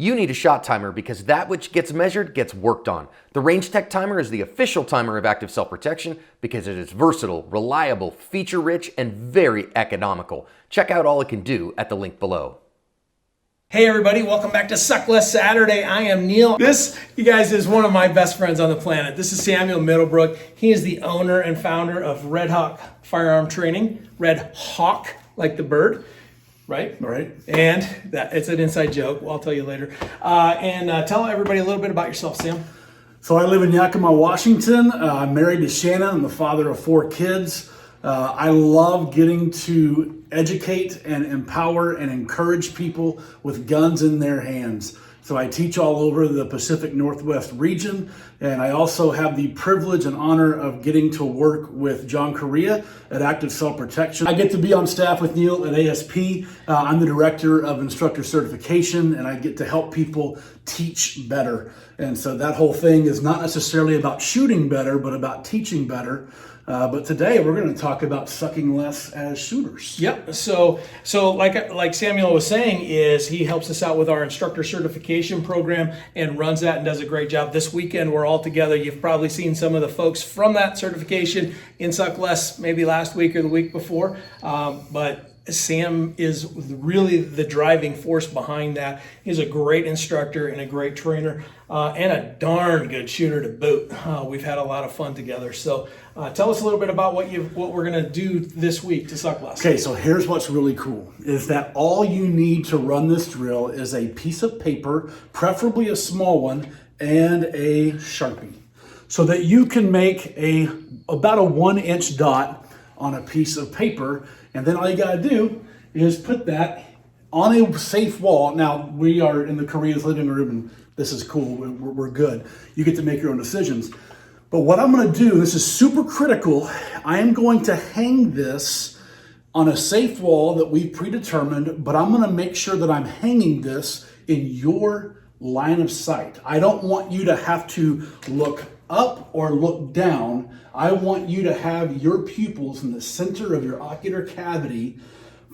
You need a shot timer because that which gets measured gets worked on. The Range Tech Timer is the official timer of Active Self-Protection because it is versatile, reliable, feature-rich, and very economical. Check out all it can do at the link below. Hey everybody, welcome back to Suck Less Saturday. I am Neil. This, you guys, is one of my best friends on the planet. This is Samuel Middlebrook. He is the owner and founder of Red Hawk Firearm Training. Red Hawk, like the bird. Right? Right. And that it's an inside joke. Well, I'll tell you later. Tell everybody a little bit about yourself, Sam. So I live in Yakima, Washington. I'm married to Shannon. I'm the father of 4 kids. I love getting to educate and empower and encourage people with guns in their hands. So I teach all over the Pacific Northwest region, and I also have the privilege and honor of getting to work with John Correa at Active Self-Protection. I get to be on staff with Neil at ASP. I'm the director of instructor certification, and I get to help people teach better. And so that whole thing is not necessarily about shooting better, but about teaching better. But today we're going to talk about sucking less as shooters. Yep. So like Samuel was saying, is he helps us out with our instructor certification program and runs that and does a great job. This weekend we're all together. You've probably seen some of the folks from that certification in Suck Less maybe last week or the week before. But Sam is really the driving force behind that. He's a great instructor and a great trainer and a darn good shooter to boot. We've had a lot of fun together. So tell us a little bit about what we're going to do this week to Suck Less. Okay, so here's what's really cool is that all you need to run this drill is a piece of paper, preferably a small one, and a Sharpie, so that you can make about a 1-inch dot on a piece of paper. And then all you got to do is put that on a safe wall. Now, we are in the Korea's living room, and this is cool. We're good. You get to make your own decisions. But what I'm going to do, and this is super critical, I am going to hang this on a safe wall that we've predetermined, but I'm going to make sure that I'm hanging this in your line of sight. I don't want you to have to look up or look down. I want you to have your pupils in the center of your ocular cavity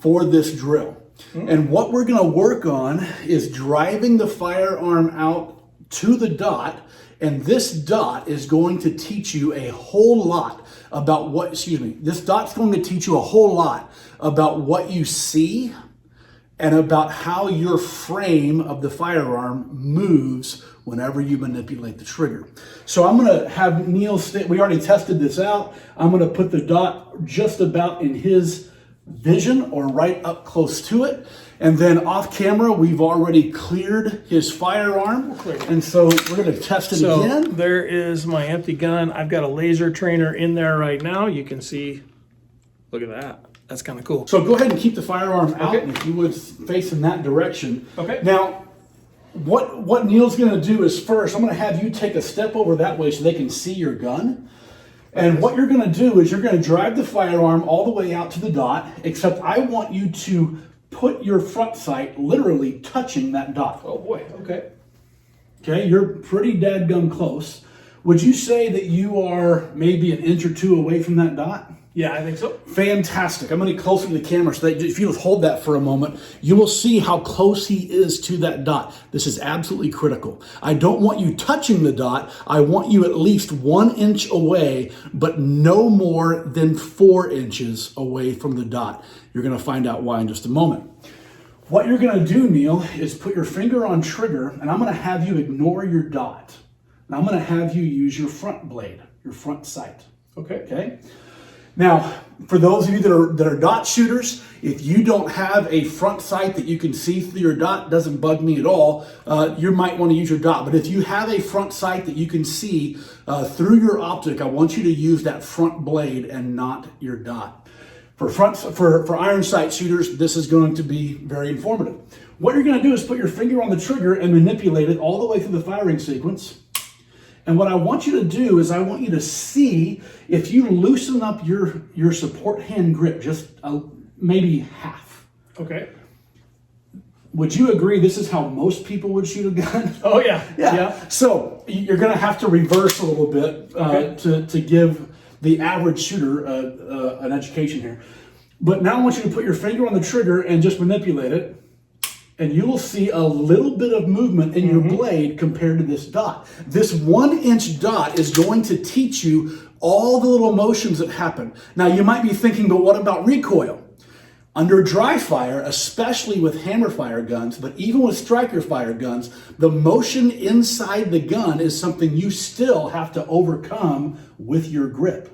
for this drill. And what we're going to work on is driving the firearm out to the dot, and this dot is going to teach you a whole lot about this dot's going to teach you a whole lot about what you see and about how your frame of the firearm moves whenever you manipulate the trigger. So I'm going to have Neil, we already tested this out. I'm going to put the dot just about in his vision or right up close to it. And then off camera, we've already cleared his firearm. And so we're going to test it again. There is my empty gun. I've got a laser trainer in there right now. You can see, look at that. That's kind of cool. So go ahead and keep the firearm out, if you would, face in that direction. Okay. Now, what Neil's going to do is first, I'm going to have you take a step over that way so they can see your gun. And what you're going to do is you're going to drive the firearm all the way out to the dot, except I want you to put your front sight literally touching that dot. Oh boy, okay. Okay, you're pretty dadgum close. Would you say that you are maybe an inch or two away from that dot? Yeah, I think so. Fantastic. I'm going to get closer to the camera so that if you hold that for a moment, you will see how close he is to that dot. This is absolutely critical. I don't want you touching the dot. I want you at least 1 inch away, but no more than 4 inches away from the dot. You're going to find out why in just a moment. What you're going to do, Neil, is put your finger on trigger, and I'm going to have you ignore your dot. And I'm going to have you use your front blade, your front sight. Okay? Now, for those of you that are dot shooters, if you don't have a front sight that you can see through your dot, doesn't bug me at all, you might want to use your dot. But if you have a front sight that you can see through your optic, I want you to use that front blade and not your dot. For iron sight shooters, this is going to be very informative. What you're going to do is put your finger on the trigger and manipulate it all the way through the firing sequence. And what I want you to do is I want you to see if you loosen up your support hand grip, just maybe half. Okay. Would you agree this is how most people would shoot a gun? Oh, yeah. Yeah. So you're going to have to reverse a little bit to give the average shooter an education here. But now I want you to put your finger on the trigger and just manipulate it. and you will see a little bit of movement in your blade compared to this dot. This 1-inch dot is going to teach you all the little motions that happen. Now you might be thinking, but what about recoil? Under dry fire, especially with hammer fire guns, but even with striker fire guns, the motion inside the gun is something you still have to overcome with your grip.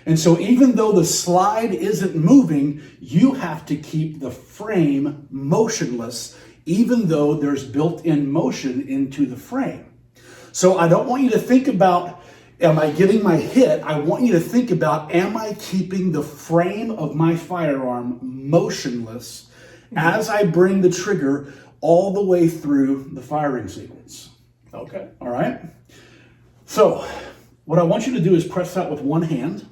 And so even though the slide isn't moving, you have to keep the frame motionless, even though there's built-in motion into the frame. So I don't want you to think about, am I getting my hit? I want you to think about, am I keeping the frame of my firearm motionless as I bring the trigger all the way through the firing sequence? Okay. All right? So what I want you to do is press that with one hand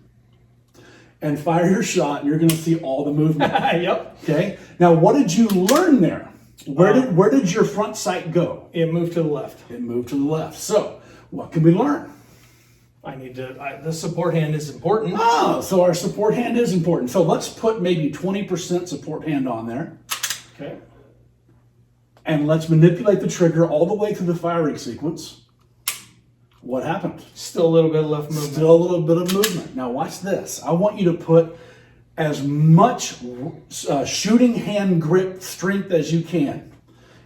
and fire your shot, and you're going to see all the movement. Yep. Okay? Now, what did you learn there? Where did your front sight go? It moved to the left. It moved to the left. So, what can we learn? The support hand is important. Oh, so our support hand is important. So let's put maybe 20% support hand on there. Okay. And let's manipulate the trigger all the way through the firing sequence. What happened? Still a little bit of left movement. Still a little bit of movement. Now watch this. I want you to put as much shooting hand grip strength as you can,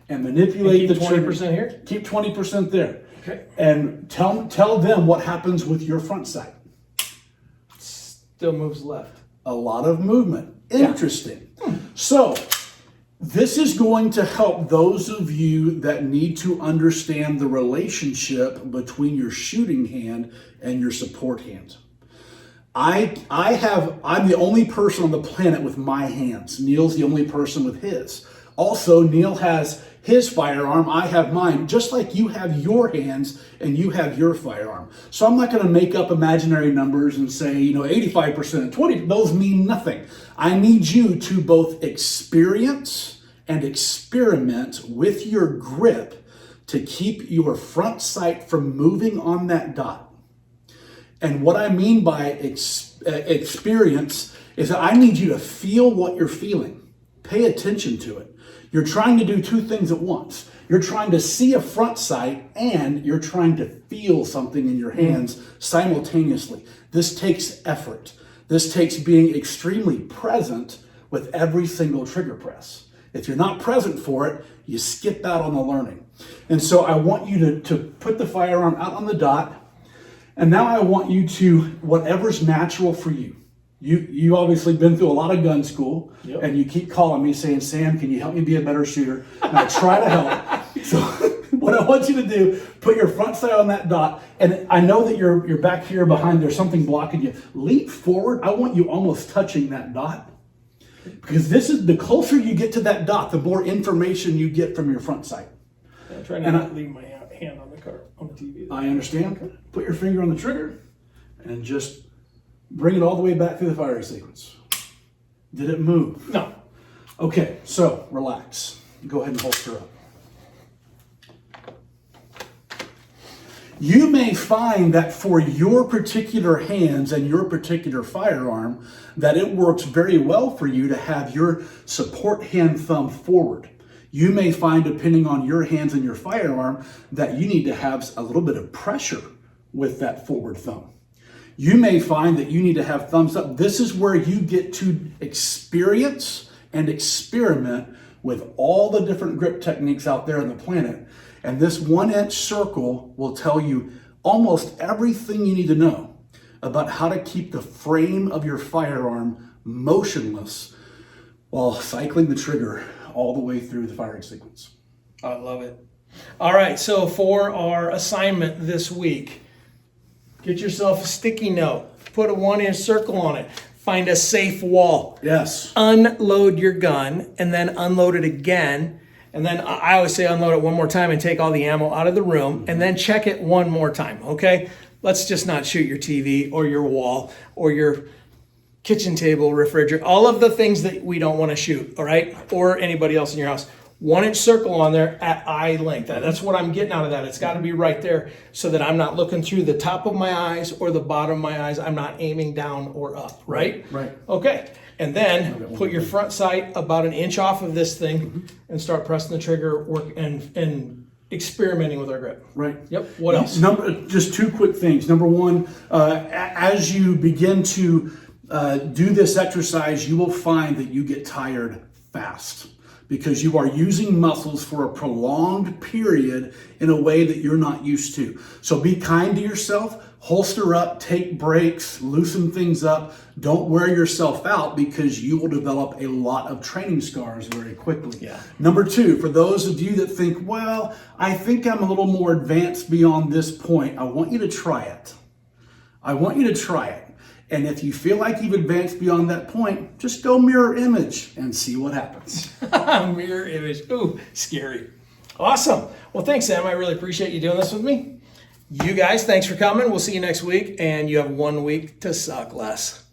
and manipulate the trigger. 20% here. Keep 20% there. Okay. And tell them what happens with your front sight. Still moves left. A lot of movement. Interesting. So this is going to help those of you that need to understand the relationship between your shooting hand and your support hand. I'm the only person on the planet with my hands. Neil's the only person with his. Also, Neil has his firearm, I have mine, just like you have your hands and you have your firearm. So I'm not going to make up imaginary numbers and say, 85% and 20%, those mean nothing. I need you to both experience and experiment with your grip to keep your front sight from moving on that dot. And what I mean by experience is that I need you to feel what you're feeling. Pay attention to it. You're trying to do two things at once. You're trying to see a front sight and you're trying to feel something in your hands simultaneously. This takes effort. This takes being extremely present with every single trigger press. If you're not present for it, you skip out on the learning. And so I want you to put the firearm out on the dot. And now I want you to, whatever's natural for you. You obviously been through a lot of gun school, yep. And you keep calling me saying, Sam, can you help me be a better shooter? And I try to help. So what I want you to do, put your front sight on that dot, and I know that you're back here behind, there's something blocking you. Leap forward. I want you almost touching that dot. Because this is, the closer you get to that dot, the more information you get from your front sight. I'm trying to not leave my hand on the TV. I understand. Okay. Put your finger on the trigger and just bring it all the way back through the firing sequence. Did it move? No. Okay, so relax. Go ahead and holster up. You may find that for your particular hands and your particular firearm, that it works very well for you to have your support hand thumb forward. You may find, depending on your hands and your firearm, that you need to have a little bit of pressure with that forward thumb. You may find that you need to have thumbs up. This is where you get to experience and experiment with all the different grip techniques out there on the planet. And this 1-inch circle will tell you almost everything you need to know about how to keep the frame of your firearm motionless while cycling the trigger all the way through the firing sequence. I love it. All right, so for our assignment this week, get yourself a sticky note, put a 1-inch circle on it, find a safe wall. Yes. Unload your gun and then unload it again. And then I always say unload it one more time and take all the ammo out of the room and then check it one more time, okay? Let's just not shoot your TV or your wall or your kitchen table, refrigerator, all of the things that we don't want to shoot, all right? Or anybody else in your house. 1-inch circle on there at eye length. That's what I'm getting out of that. It's got to be right there so that I'm not looking through the top of my eyes or the bottom of my eyes. I'm not aiming down or up, right? Right. Okay. And then put your front sight about 1 inch off of this thing and start pressing the trigger, work and experimenting with our grip. Right. Yep. What else? Just 2 quick things. Number one, as you begin to do this exercise, you will find that you get tired fast because you are using muscles for a prolonged period in a way that you're not used to. So be kind to yourself, holster up, take breaks, loosen things up. Don't wear yourself out because you will develop a lot of training scars very quickly. Yeah. Number 2, for those of you that think, well, I think I'm a little more advanced beyond this point, I want you to try it. I want you to try it. And if you feel like you've advanced beyond that point, just go mirror image and see what happens. Mirror image. Ooh, scary. Awesome. Well, thanks, Sam. I really appreciate you doing this with me. You guys, thanks for coming. We'll see you next week, and you have 1 week to suck less.